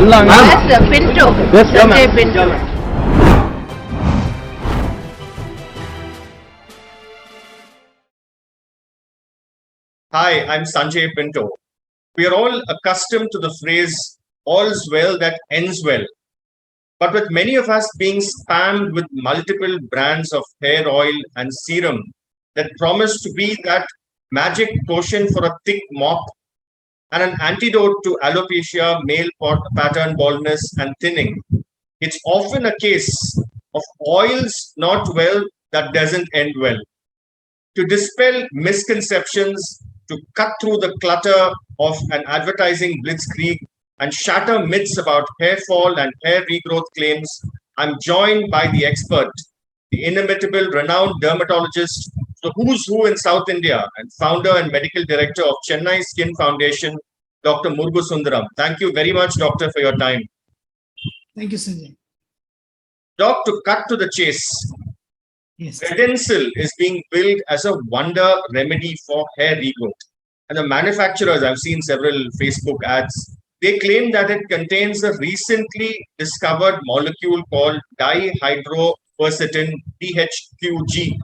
Yes, Pinto. Yes, Sanjay ma'am. Pinto. Hi, I'm Sanjay Pinto. We are all accustomed to the phrase, all's well that ends well. But with many of us being spammed with multiple brands of hair oil and serum that promise to be that magic potion for a thick mop and an antidote to alopecia, pattern baldness, and thinning, it's often a case of oils not well that doesn't end well. To dispel misconceptions, to cut through the clutter of an advertising blitzkrieg and shatter myths about hair fall and hair regrowth claims, I'm joined by the expert, the inimitable, renowned dermatologist, the who's who in South India, and founder and medical director of Chennai Skin Foundation, Dr. Murugu Sundaram. Thank you very much, Doctor, for your time. Thank you, Sanjay. Doc, to cut to the chase, Yes. Redensil is being billed as a wonder remedy for hair regrowth. And the manufacturers, I've seen several Facebook ads, they claim that it contains a recently discovered molecule called dihydroquercetin DHQG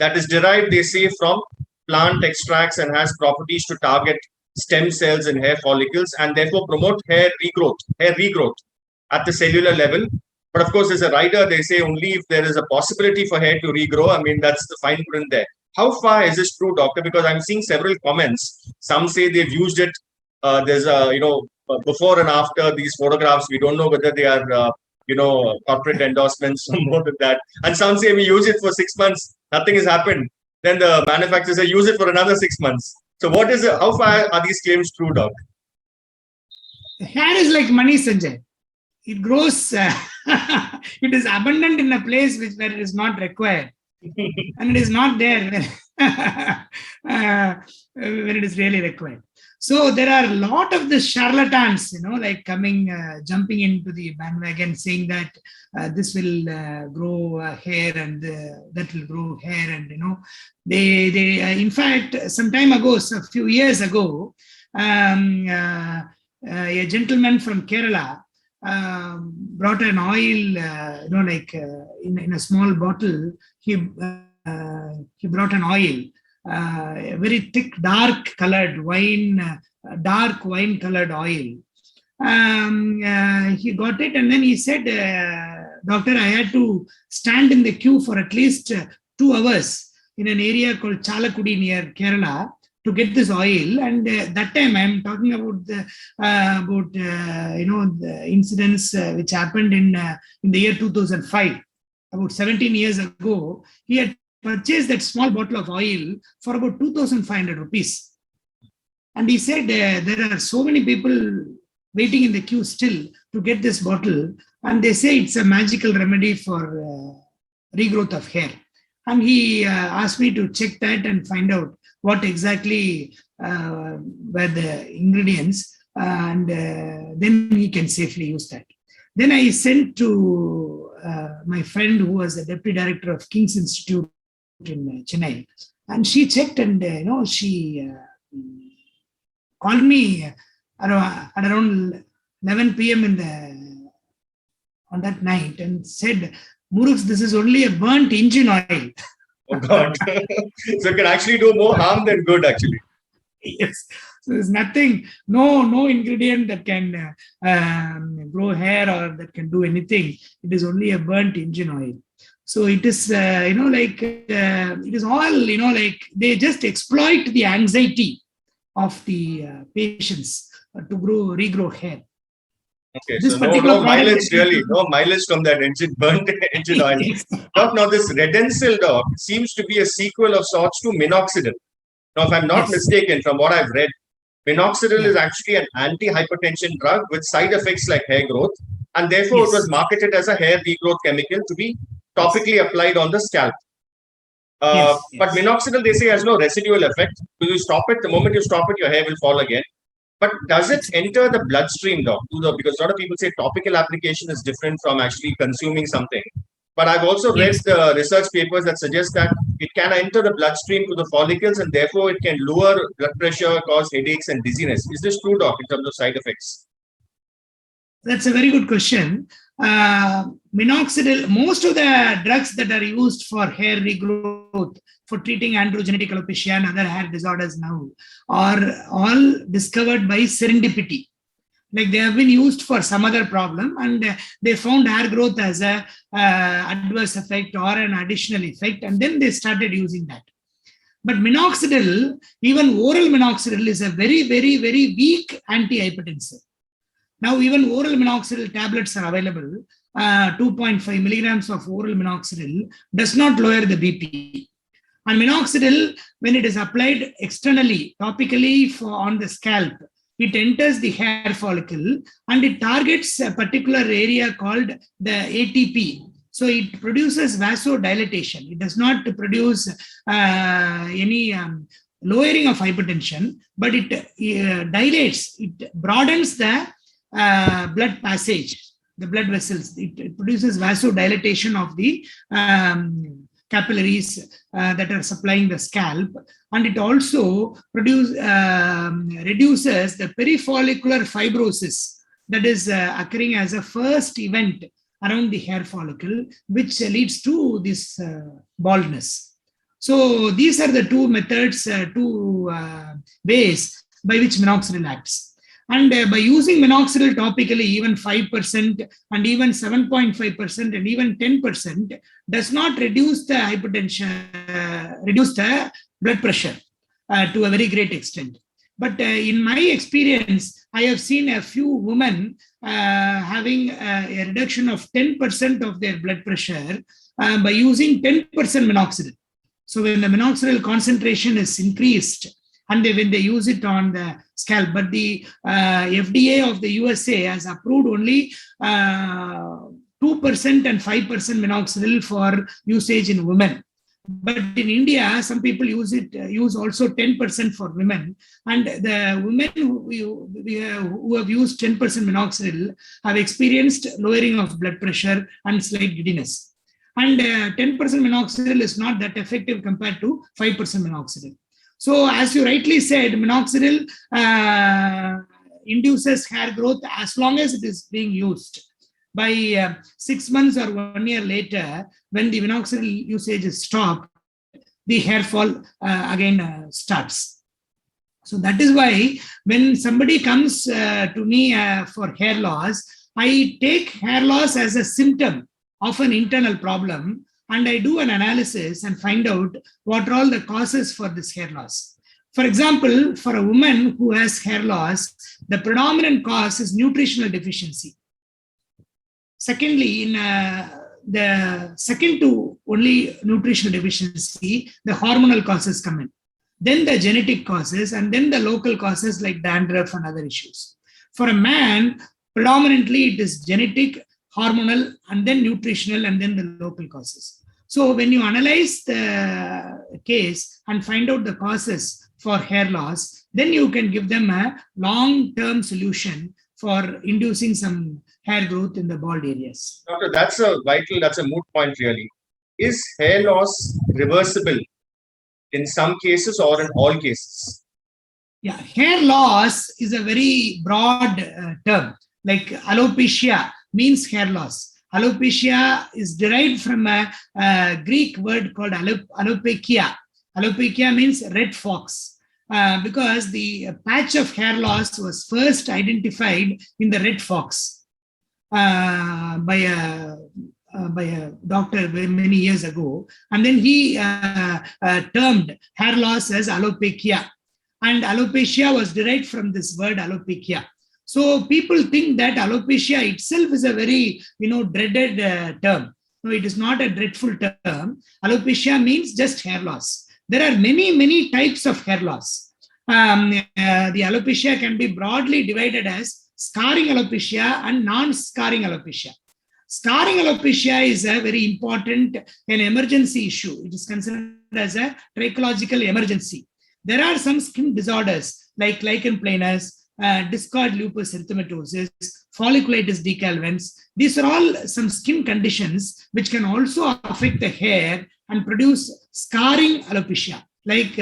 that is derived, they say, from plant extracts and has properties to target stem cells in hair follicles and therefore promote hair regrowth at the cellular level. But of course, as a rider, they say only if there is a possibility for hair to regrow. I mean, that's the fine print there. How far is this true, doctor? Because I'm seeing several comments. Some say they've used it. There's a, before and after these photographs. We don't know whether they are, corporate endorsements or more than that. And some say we use it for 6 months. Nothing has happened. Then the manufacturers say use it for another 6 months. So what is it? How far are these claims true, doc? Hair is like money, Sanjay. It grows, it is abundant in a place where it is not required. And it is not there when it is really required. So there are a lot of the charlatans, like jumping into the bandwagon saying that this will grow hair and that will grow hair. And, they in fact, some time ago, a few years ago, a gentleman from Kerala brought an oil, in a small bottle. He brought an oil, a very thick, dark wine colored oil. He got it and then he said, doctor, I had to stand in the queue for at least 2 hours in an area called Chalakudi near Kerala to get this oil. And that time I'm talking about the incidents which happened in the year 2005, about 17 years ago. He had purchased that small bottle of oil for about 2,500 rupees. And he said there are so many people waiting in the queue still to get this bottle, and they say it's a magical remedy for regrowth of hair. And he asked me to check that and find out what exactly were the ingredients, and then he can safely use that. Then I sent to my friend who was the deputy director of King's Institute in Chennai, and she checked and she called me at around 11 p.m. on that night and said, Murugs, this is only a burnt engine oil. Oh God. So it can actually do more harm than good, actually. Yes. So there's nothing, no ingredient that can grow hair or that can do anything. It is only a burnt engine oil. So it is, it is all, they just exploit the anxiety of the patients to regrow hair. Okay, so no mileage really, no mileage from that burnt engine oil. Doc, now this Redensil, doc, seems to be a sequel of sorts to Minoxidil. Now, if I'm not mistaken, from what I've read, Minoxidil is actually an anti-hypertension drug with side effects like hair growth, and therefore it was marketed as a hair regrowth chemical to be topically applied on the scalp. But Minoxidil, they say, has no residual effect. You stop it, the moment you stop it, your hair will fall again. But does it enter the bloodstream, doc? Because a lot of people say topical application is different from actually consuming something. But I've also read the research papers that suggest that it can enter the bloodstream to the follicles and therefore it can lower blood pressure, cause headaches and dizziness. Is this true, doc, in terms of side effects? That's a very good question. Minoxidil, most of the drugs that are used for hair regrowth, for treating androgenetic alopecia and other hair disorders now, are all discovered by serendipity. Like they have been used for some other problem, and they found hair growth as a adverse effect or an additional effect, and then they started using that. But minoxidil, even oral minoxidil, is a very, very, very weak antihypertensive. Now, even oral minoxidil tablets are available. 2.5 milligrams of oral minoxidil does not lower the BP. And minoxidil, when it is applied externally, topically on the scalp, it enters the hair follicle and it targets a particular area called the ATP. So it produces vasodilatation. It does not produce any lowering of hypertension, but it dilates, it broadens the blood passage, the blood vessels. It produces vasodilatation of the capillaries that are supplying the scalp, and it also reduces the perifollicular fibrosis that is occurring as a first event around the hair follicle, which leads to this baldness. So these are the two methods, two ways by which minoxidil acts. And by using minoxidil topically, even 5% and even 7.5% and even 10% does not reduce the hypertension, reduce the blood pressure to a very great extent. But in my experience, I have seen a few women having a reduction of 10% of their blood pressure by using 10% minoxidil. So when the minoxidil concentration is increased, and when they use it on the scalp, but the FDA of the USA has approved only 2% and 5% minoxidil for usage in women. But in India, some people use also 10% for women, and the women who have used 10% minoxidil have experienced lowering of blood pressure and slight giddiness. And 10% minoxidil is not that effective compared to 5% minoxidil. So, as you rightly said, minoxidil induces hair growth as long as it is being used. By 6 months or 1 year later, when the minoxidil usage is stopped, the hair fall again starts. So that is why when somebody comes to me for hair loss, I take hair loss as a symptom of an internal problem, and I do an analysis and find out what are all the causes for this hair loss. For example, for a woman who has hair loss, the predominant cause is nutritional deficiency. Secondly, in the second to only nutritional deficiency, the hormonal causes come in. Then the genetic causes, and then the local causes like dandruff and other issues. For a man, predominantly it is genetic, hormonal, and then nutritional, and then the local causes. So when you analyze the case and find out the causes for hair loss, then you can give them a long-term solution for inducing some hair growth in the bald areas. Doctor, that's a moot point really. Is hair loss reversible in some cases or in all cases? Yeah, hair loss is a very broad term. Like alopecia means hair loss. Alopecia is derived from a Greek word called alopecia. Alopecia means red fox, because the patch of hair loss was first identified in the red fox by a doctor many years ago. And then he termed hair loss as alopecia. And alopecia was derived from this word alopecia. So people think that alopecia itself is a very, dreaded term. No, it is not a dreadful term. Alopecia means just hair loss. There are many, many types of hair loss. The alopecia can be broadly divided as scarring alopecia and non-scarring alopecia. Scarring alopecia is a very important an emergency issue. It is considered as a trichological emergency. There are some skin disorders like lichen planus, discoid lupus erythematosus, folliculitis decalvans. These are all some skin conditions which can also affect the hair and produce scarring alopecia. Like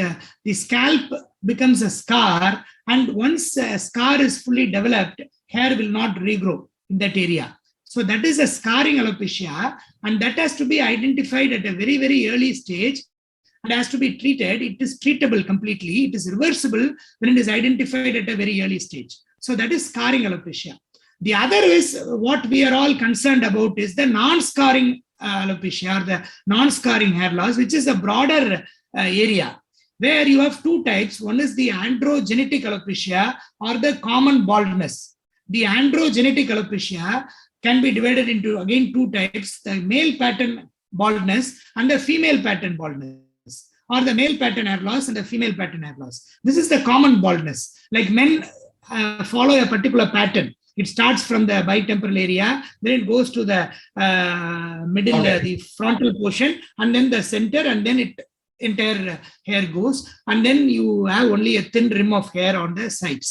the scalp becomes a scar, and once a scar is fully developed, hair will not regrow. in that area. So that is a scarring alopecia, and that has to be identified at a very, very early stage and has to be treated. It is treatable completely. It is reversible when it is identified at a very early stage. So that is scarring alopecia. The other is what we are all concerned about is the non-scarring alopecia, or the non-scarring hair loss, which is a broader area where you have two types. One is the androgenetic alopecia or the common baldness. The androgenetic alopecia can be divided into, again, two types: the male pattern baldness and the female pattern baldness, or the male pattern hair loss and the female pattern hair loss. This is the common baldness. Like men follow a particular pattern. It starts from the bitemporal area, then it goes to the middle, the frontal portion, and then the center, and then it entire hair goes, and then you have only a thin rim of hair on the sides.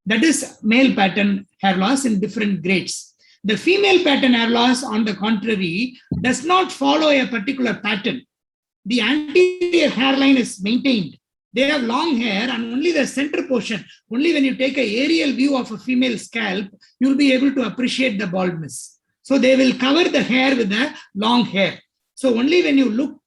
That is male pattern hair loss in different grades. The female pattern hair loss, on the contrary, does not follow a particular pattern. The anterior hairline is maintained. They have long hair, and only the center portion, only when you take an aerial view of a female scalp, you'll be able to appreciate the baldness. So they will cover the hair with the long hair. So only when you look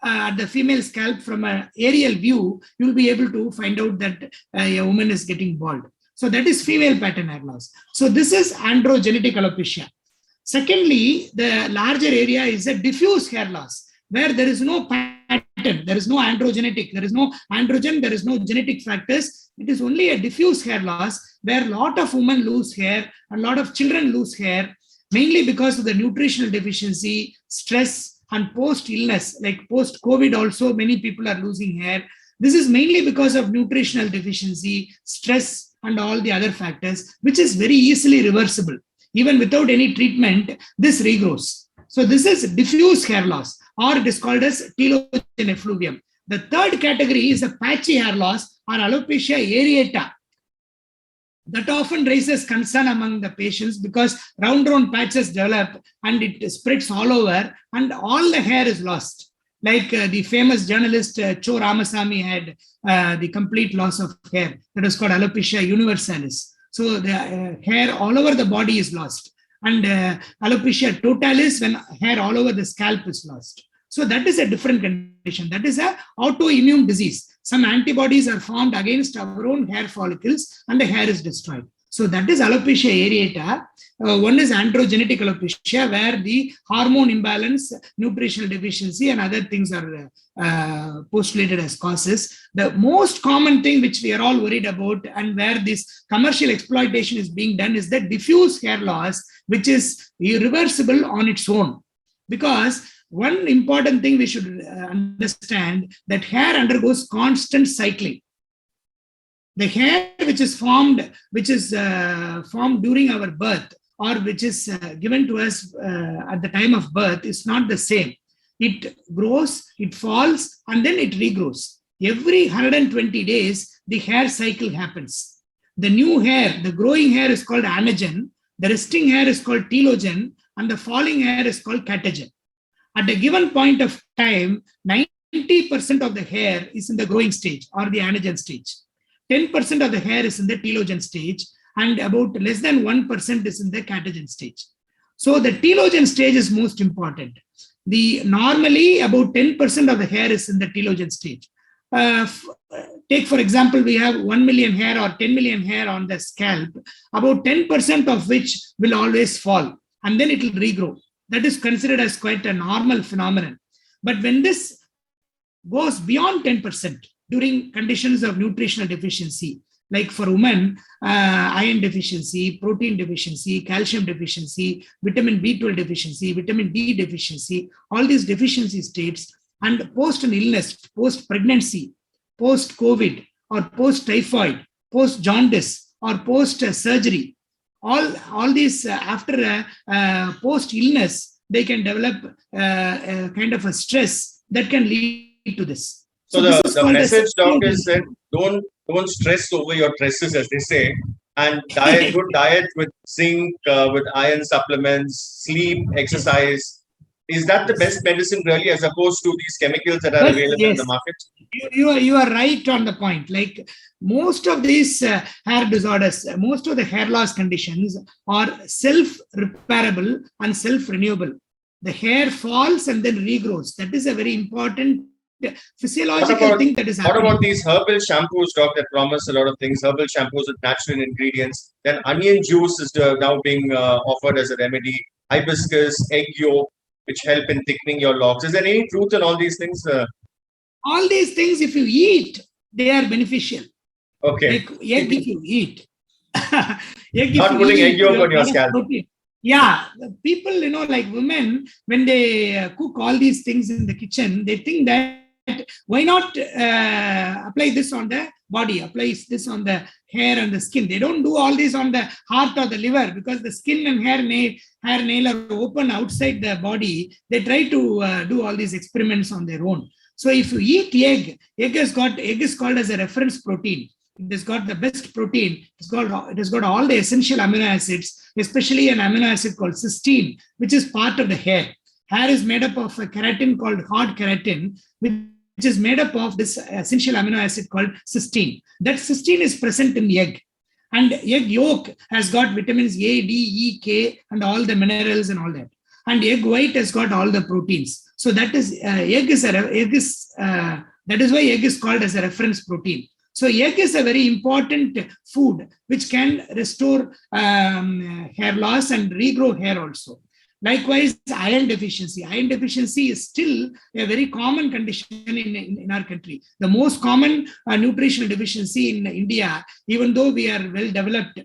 at the female scalp from an aerial view, you'll be able to find out that a woman is getting bald. So that is female pattern hair loss. So this is androgenetic alopecia. Secondly, the larger area is a diffuse hair loss, where there is no pattern, there is no androgenetic, there is no androgen, there is no genetic factors. It is only a diffuse hair loss where a lot of women lose hair, a lot of children lose hair, mainly because of the nutritional deficiency, stress, and post-illness. Like post-COVID also, many people are losing hair. This is mainly because of nutritional deficiency, stress, and all the other factors, which is very easily reversible. Even without any treatment, this regrows. So this is diffuse hair loss, or it is called as telogen effluvium. The third category is a patchy hair loss, or alopecia areata. That often raises concern among the patients because round patches develop and it spreads all over, and all the hair is lost. Like the famous journalist Cho Ramasamy had the complete loss of hair. That is called Alopecia Universalis. So the hair all over the body is lost. And Alopecia totalis, when hair all over the scalp is lost. So that is a different condition. That is an autoimmune disease. Some antibodies are formed against our own hair follicles and the hair is destroyed. So that is alopecia areata. One is androgenetic alopecia, where the hormone imbalance, nutritional deficiency, and other things are postulated as causes. The most common thing which we are all worried about, and where this commercial exploitation is being done, is the diffuse hair loss, which is irreversible on its own. Because one important thing we should understand, that hair undergoes constant cycling. The hair which is formed during our birth, or which is given to us at the time of birth, is not the same. It grows, it falls, and then it regrows. Every 120 days, the hair cycle happens. The new hair, the growing hair, is called anagen, the resting hair is called telogen, and the falling hair is called catagen. At a given point of time, 90% of the hair is in the growing stage or the anagen stage. 10% of the hair is in the telogen stage, and about less than 1% is in the catagen stage. So the telogen stage is most important. Normally about 10% of the hair is in the telogen stage. Take for example, we have 1 million hair or 10 million hair on the scalp, about 10% of which will always fall, and then it will regrow. That is considered as quite a normal phenomenon. But when this goes beyond 10%, during conditions of nutritional deficiency, like for women, iron deficiency, protein deficiency, calcium deficiency, vitamin B12 deficiency, vitamin D deficiency, all these deficiency states, and post an illness, post pregnancy, post COVID, or post typhoid, post jaundice, or post surgery, all these after post illness, they can develop a kind of a stress that can lead to this. So the message, doctor, is that don't stress over your tresses, as they say, and good diet with zinc, with iron supplements, sleep, exercise, Is that the Yes. best medicine really, as opposed to these chemicals that are available in Yes, the market? you are right on the point. Like most of these hair disorders, most of the hair loss conditions are self-repairable and self-renewable. The hair falls and then regrows. That is a very important physiological thing that is what happening. about these herbal shampoos, doc, that promise a lot of things? Herbal shampoos with natural ingredients. Then onion juice is now being offered as a remedy. Hibiscus, egg yolk, which help in thickening your locks. Is there any truth in all these things? All these things, if you eat, they are beneficial. Okay. Like egg, if you eat, egg, if Not you putting egg eat, yolk you have on your a lot of scalp. protein. Yeah, the people, like women, when they cook all these things in the kitchen, they think that why not apply this on the body, apply this on the hair and the skin. They don't do all this on the heart or the liver, because the skin and hair nail are open outside the body. They try to do all these experiments on their own. So if you eat egg is called as a reference protein. It has got the best protein. It has got all the essential amino acids, especially an amino acid called cysteine, which is part of the hair. Hair is made up of a keratin called hard keratin, which is made up of this essential amino acid called cysteine. That cysteine is present in egg. And egg yolk has got vitamins A, D, E, K, and all the minerals and all that. And egg white has got all the proteins. So that is that is why egg is called as a reference protein. So egg is a very important food which can restore hair loss and regrow hair also. Likewise, iron deficiency. Iron deficiency is still a very common condition in our country. The most common nutritional deficiency in India, even though we are well developed,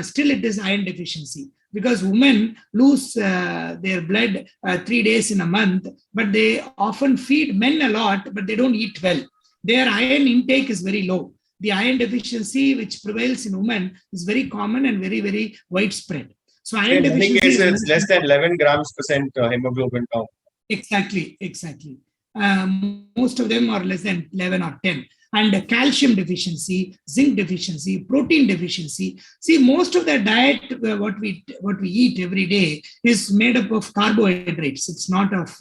still it is iron deficiency. Because women lose their blood 3 days in a month, but they often feed men a lot, but they don't eat well. Their iron intake is very low. The iron deficiency which prevails in women is very common and very, very widespread. So iron In many deficiency cases, is it's less than 11 grams percent hemoglobin count. Exactly. Most of them are less than 11 or 10. And calcium deficiency, zinc deficiency, protein deficiency. See, most of the diet what we eat every day is made up of carbohydrates. It's not of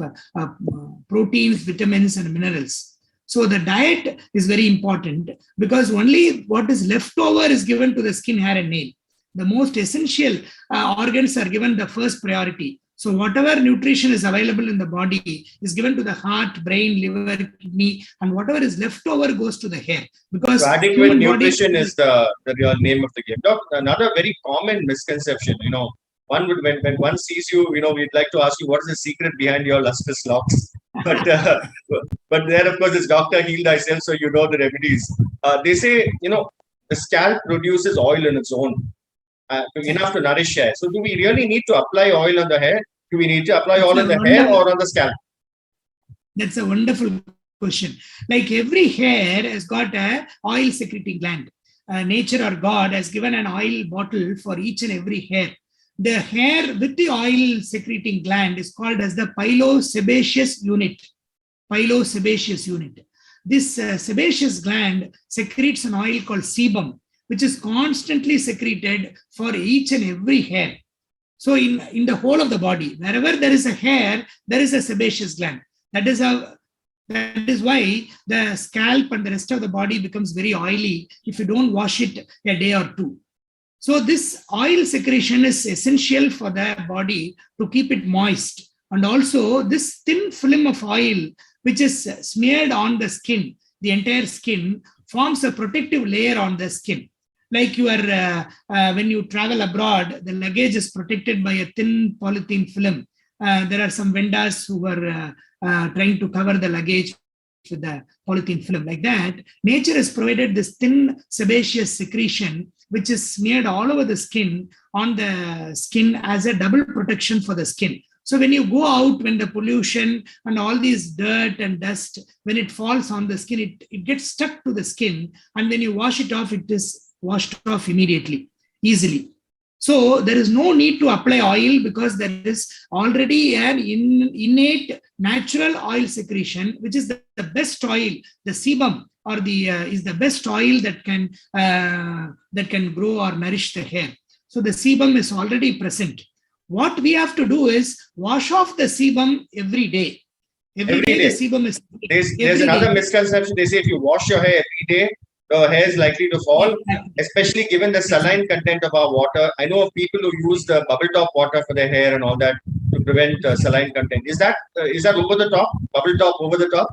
proteins, vitamins, and minerals. So the diet is very important, because only what is left over is given to the skin, hair, and nail. The most essential organs are given the first priority. So whatever nutrition is available in the body is given to the heart, brain, liver, kidney, and whatever is left over goes to the hair. Because so adequate nutrition is the real name of the game. Doc, another very common misconception, one would, when one sees you, we'd like to ask you, what is the secret behind your lustrous locks? But but there, of course, it's doctor, heal thyself, so you know the remedies. They say, the scalp produces oil in its own, enough to nourish hair. So do we really need to apply oil on the hair? Do we need to apply oil on the hair or on the scalp? That's a wonderful question. Like every hair has got a oil secreting gland. Nature or God has given an oil bottle for each and every hair. The hair with the oil secreting gland is called as the pilosebaceous unit. Pilosebaceous unit. This sebaceous gland secretes an oil called sebum, which is constantly secreted for each and every hair. So in the whole of the body, wherever there is a hair, there is a sebaceous gland. That is why the scalp and the rest of the body becomes very oily if you don't wash it a day or two. So this oil secretion is essential for the body to keep it moist. And also this thin film of oil, which is smeared on the skin, the entire skin, forms a protective layer on the skin. Like when you travel abroad, the luggage is protected by a thin polythene film. There are some vendors who are trying to cover the luggage with the polythene film. Like that, nature has provided this thin sebaceous secretion, which is smeared all over the skin, on the skin as a double protection for the skin. So when you go out, when the pollution and all these dirt and dust, when it falls on the skin, it gets stuck to the skin. And when you wash it off, it is washed off immediately, easily. So there is no need to apply oil, because there is already an innate natural oil secretion, which is the best oil. The sebum or is the best oil that can grow or nourish the hair. So the sebum is already present. What we have to do is wash off the sebum every day. Every day the sebum is there's another misconception. They say if you wash your hair every day, the hair is likely to fall, especially given the saline content of our water. I know of people who use the bubble top water for their hair and all that to prevent saline content. Is that over the top? Bubble top over the top?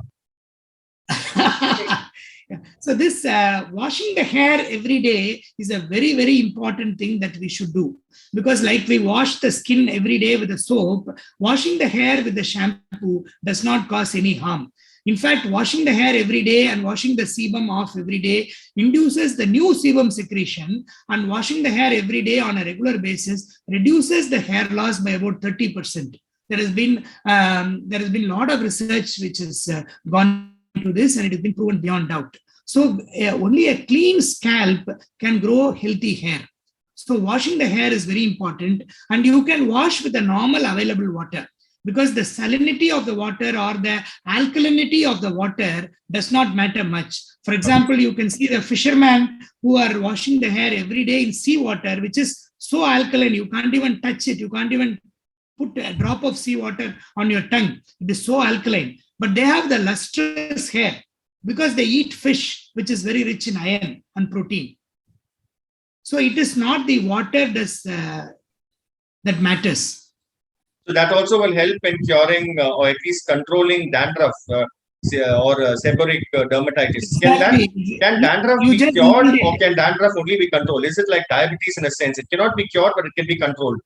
So this washing the hair every day is a very, very important thing that we should do, because like we wash the skin every day with the soap, washing the hair with the shampoo does not cause any harm. In fact, washing the hair every day and washing the sebum off every day induces the new sebum secretion, and washing the hair every day on a regular basis reduces the hair loss by about 30%. There has been a lot of research which has gone to this, and it has been proven beyond doubt. So only a clean scalp can grow healthy hair. So washing the hair is very important, and you can wash with the normal available water, because the salinity of the water or the alkalinity of the water does not matter much. For example, you can see the fishermen who are washing the hair every day in seawater, which is so alkaline, you can't even touch it. You can't even put a drop of seawater on your tongue. It is so alkaline. But they have the lustrous hair because they eat fish, which is very rich in iron and protein. So it is not the water that matters. So that also will help in curing or at least controlling dandruff or seborrheic dermatitis. Can dandruff be cured, or can dandruff only be controlled? Is it like diabetes in a sense? It cannot be cured, but it can be controlled.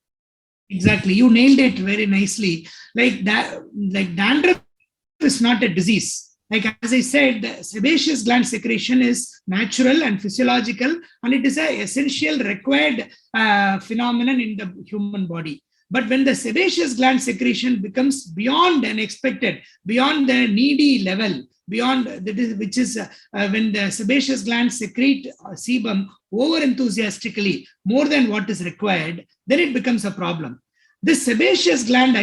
Exactly. You nailed it very nicely. Like dandruff is not a disease. Like as I said, the sebaceous gland secretion is natural and physiological, and it is an essential required phenomenon in the human body. But when the sebaceous gland secretion becomes beyond an expected, beyond the needy level, beyond which is when the sebaceous glands secrete sebum over enthusiastically more than what is required, then it becomes a problem. This sebaceous gland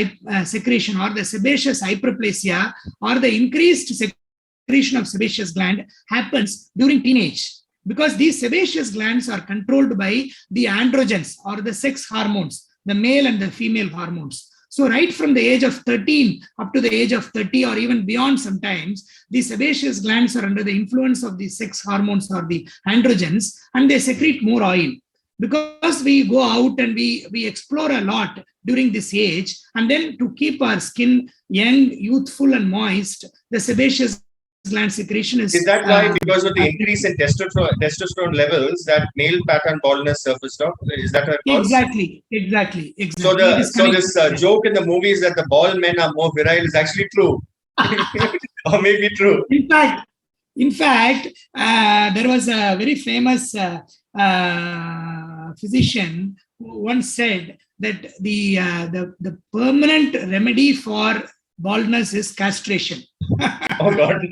secretion, or the sebaceous hyperplasia, or the increased secretion of sebaceous gland, happens during teenage, because these sebaceous glands are controlled by the androgens, or the sex hormones, the male and the female hormones. So right from the age of 13 up to the age of 30, or even beyond sometimes, the sebaceous glands are under the influence of the sex hormones or the androgens, and they secrete more oil. Because we go out and we explore a lot during this age, and then to keep our skin young, youthful, and moist, the sebaceous gland secretion is. Is that why, because of the increase in testosterone levels, that male pattern baldness surfaced up? Is that a cause? Exactly. So this joke in the movies that the bald men are more virile is actually true, or maybe true. In fact, there was a very famous physician who once said that the permanent remedy for baldness is castration. Oh God.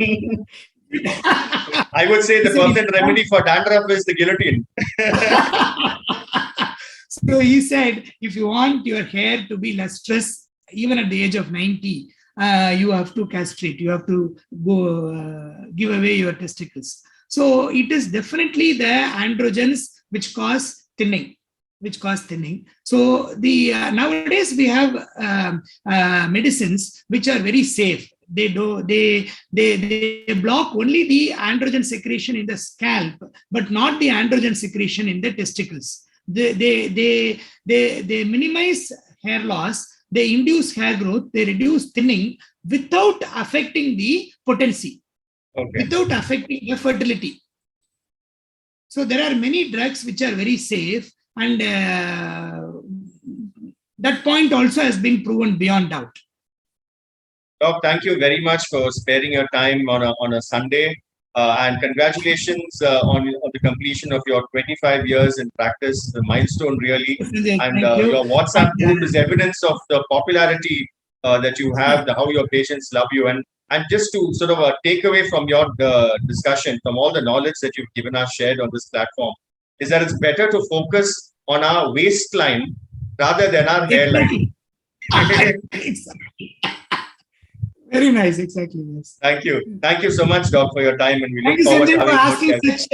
I would say the permanent remedy for dandruff is the guillotine. So he said, if you want your hair to be lustrous, even at the age of 90, you have to castrate. You have to go give away your testicles. So it is definitely the androgens which cause thinning. So the nowadays we have medicines which are very safe. They block only the androgen secretion in the scalp, but not the androgen secretion in the testicles. They minimize hair loss, they induce hair growth, they reduce thinning without affecting the potency, without affecting the fertility. So there are many drugs which are very safe, and that point also has been proven beyond doubt. Doc, thank you very much for sparing your time on a Sunday, and congratulations on the completion of your 25 years in practice, the milestone really. And your WhatsApp group is evidence of the popularity that you have, how your patients love you. And just to sort of take away from your discussion, from all the knowledge that you've given us, shared on this platform, is that it's better to focus on our waistline rather than our hairline. Very nice, exactly. Yes. Thank you so much, Doc, for your time, and we Thank look forward to for having asking such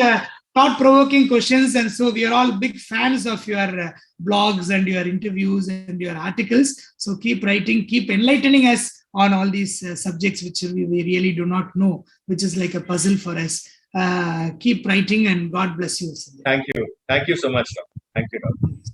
thought-provoking questions, and so we are all big fans of your blogs and your interviews and your articles. So keep writing, keep enlightening us on all these subjects which we really do not know, which is like a puzzle for us. Keep writing, and God bless you. Thank you so much, Doctor. Thank you, Doctor.